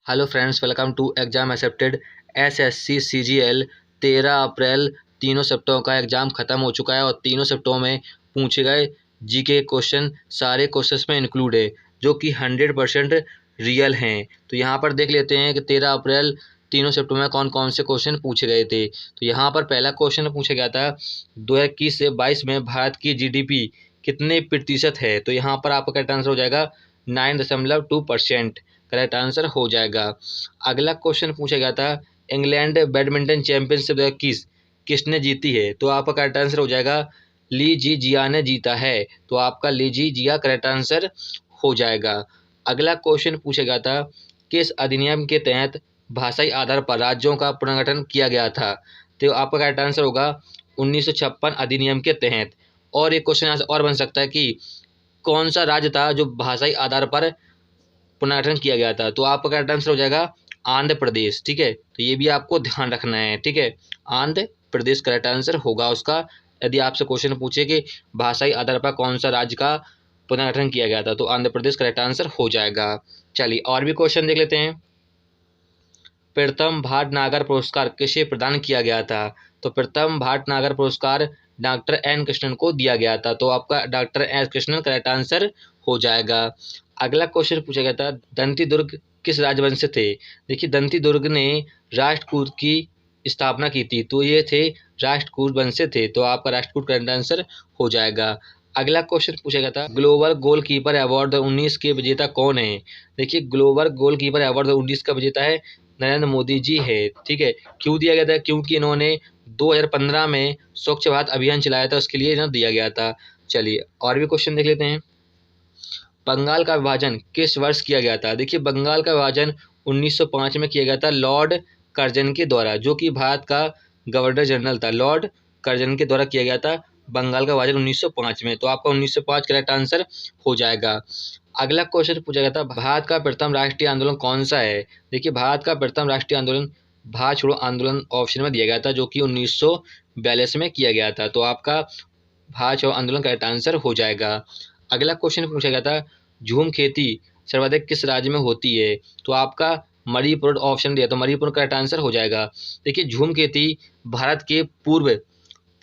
Hello friends, welcome to exam accepted SSC CGL. 13 अप्रैल तीनों शिफ्टों का एग्ज़ाम ख़त्म हो चुका है और तीनों शिफ्टों में पूछे गए जीके क्वेश्चन सारे क्वेश्चंस में इंक्लूड है, जो कि 100% रियल हैं। तो यहाँ पर देख लेते हैं कि 13 अप्रैल तीनों शिफ्टों में कौन कौन से क्वेश्चन पूछे गए थे। तो यहाँ पर पहला क्वेश्चन पूछा गया था 2021 से 22 में भारत की जीडीपी कितने प्रतिशत है। तो यहाँ पर आपका करेक्ट आंसर हो जाएगा 9.2%। करेक्ट आंसर हो जाएगा। अगला क्वेश्चन पूछा गया था इंग्लैंड बैडमिंटन चैंपियनशिप 2021 किसने जीती है। तो आपका करेक्ट आंसर हो जाएगा ली जी जिया ने जीता है। तो आपका ली जी जिया करेक्ट आंसर हो जाएगा। अगला क्वेश्चन पूछा गया था किस अधिनियम के तहत भाषाई आधार पर राज्यों का पुनर्गठन किया गया था। तो आपका करेक्ट आंसर होगा 1956 अधिनियम के तहत। और एक क्वेश्चन और बन सकता है कि कौन सा राज्य था जो भाषाई आधार पर पुनर्गठन किया गया था। तो आपका करेक्ट आंसर हो जाएगा आंध्र प्रदेश। ठीक है, तो ये भी आपको ध्यान रखना है। ठीक है, आंध्र प्रदेश करेक्ट आंसर होगा उसका। यदि आपसे क्वेश्चन पूछे कि भाषाई आधार पर कौन सा राज्य का पुनर्गठन किया गया था, तो आंध्र प्रदेश करेक्ट आंसर हो जाएगा। चलिए और भी क्वेश्चन देख लेते हैं। प्रथम भाटनागर पुरस्कार किसे प्रदान किया गया था। तो प्रथम भाटनागर पुरस्कार डॉक्टर एन कृष्णन को दिया गया था। तो आपका doctor N Krishnan correct answer हो जाएगा। अगला क्वेश्चन पूछा गया था दंती दुर्ग किस राजवंश से थे। देखिए दंती दुर्ग ने राष्ट्रकूट की स्थापना की थी, तो ये थे राष्ट्रकूट वंश से थे। तो आपका राष्ट्रकूट करेक्ट आंसर हो जाएगा। अगला क्वेश्चन पूछा गया था ग्लोबल गोलकीपर अवार्ड 2019 के विजेता कौन है। देखिए ग्लोबल गोलकीपर अवार्ड 2019 का विजेता है नरेंद्र मोदी जी है। ठीक है, क्यों दिया गया था, क्योंकि इन्होंने 2015 में स्वच्छ भारत अभियान चलाया था, उसके लिए इन्हें दिया गया था। चलिए और भी क्वेश्चन देख लेते हैं। बंगाल का विभाजन किस वर्ष किया गया था। देखिए बंगाल का विभाजन 1905 में किया गया था लॉर्ड कर्जन के द्वारा, जो कि भारत का गवर्नर जनरल था। लॉर्ड कर्जन के द्वारा किया गया था बंगाल का विभाजन 1905 में। तो आपका 1905 करेक्ट आंसर हो जाएगा। अगला क्वेश्चन पूछा गया था भारत का प्रथम राष्ट्रीय आंदोलन कौन सा है। देखिए भारत का प्रथम राष्ट्रीय आंदोलन भारत छोड़ो आंदोलन ऑप्शन में दिया गया था, जो कि 1942 में किया गया था। तो आपका भारत छोड़ो आंदोलन करेक्ट आंसर हो जाएगा। अगला क्वेश्चन पूछा गया था झूम खेती सर्वाधिक किस राज्य में होती है। तो आपका मणिपुर ऑप्शन दिया, तो मणिपुर करेक्ट आंसर हो जाएगा। देखिए झूम खेती भारत के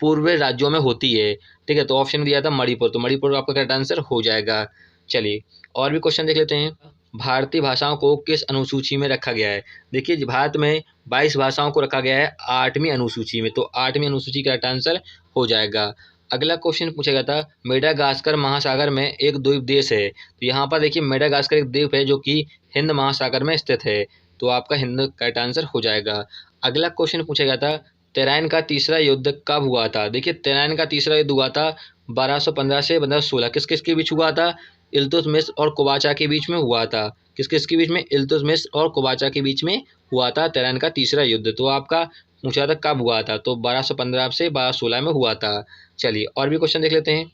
पूर्व राज्यों में होती है। ठीक है, तो ऑप्शन दिया था मणिपुर, तो मणिपुर आपका करेक्ट आंसर हो जाएगा। चलिए और भी क्वेश्चन देख लेते हैं। भारतीय भाषाओं को किस अनुसूची में रखा गया है। देखिए भारत में 22 भाषाओं को रखा गया है 8वीं अनुसूची में। तो 8वीं अनुसूची का करेक्ट आंसर हो जाएगा। अगला क्वेश्चन पूछा गया था मेडागास्कर महासागर में एक द्वीप देश है। तो यहाँ पर देखिए मेडागास्कर एक द्वीप है जो कि हिंद महासागर में स्थित है। तो आपका हिंद करेक्ट आंसर हो जाएगा। अगला क्वेश्चन पूछा गया था तराइन का तीसरा युद्ध कब हुआ था। देखिए तराइन का तीसरा युद्ध हुआ था 1215 से 1216। किस किस के बीच हुआ था, इल्तुतमिश और कुबाचा के बीच में हुआ था। किस किस के बीच में, इल्तुतमिश और कुबाचा के बीच में हुआ था तराइन का तीसरा युद्ध। तो आपका पूछा था कब हुआ था, तो 1215 से 1216 में हुआ था। चलिए और भी क्वेश्चन देख लेते हैं।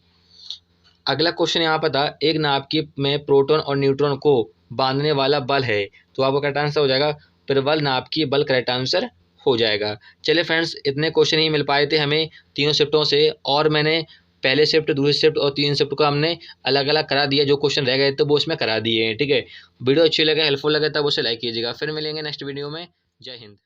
अगला क्वेश्चन यहाँ पर था एक नाभिक में प्रोटॉन और न्यूट्रॉन को बांधने वाला बल है। तो आपका करेक्ट आंसर हो जाएगा प्रबल नाभिकीय बल करेक्ट आंसर हो जाएगा। चलिए फ्रेंड्स इतने क्वेश्चन ही मिल पाए थे हमें तीनों शिफ्टों से, और मैंने पहले शिफ्ट, दूसरी शिफ्ट और तीन शिफ्ट को हमने अलग अलग करा दिया। जो क्वेश्चन रह गए तो वो उसमें करा दिए हैं। ठीक है, वीडियो अच्छी लगे, हेल्पफुल लगे तब उसे लाइक कीजिएगा। फिर मिलेंगे नेक्स्ट वीडियो में। जय हिंद।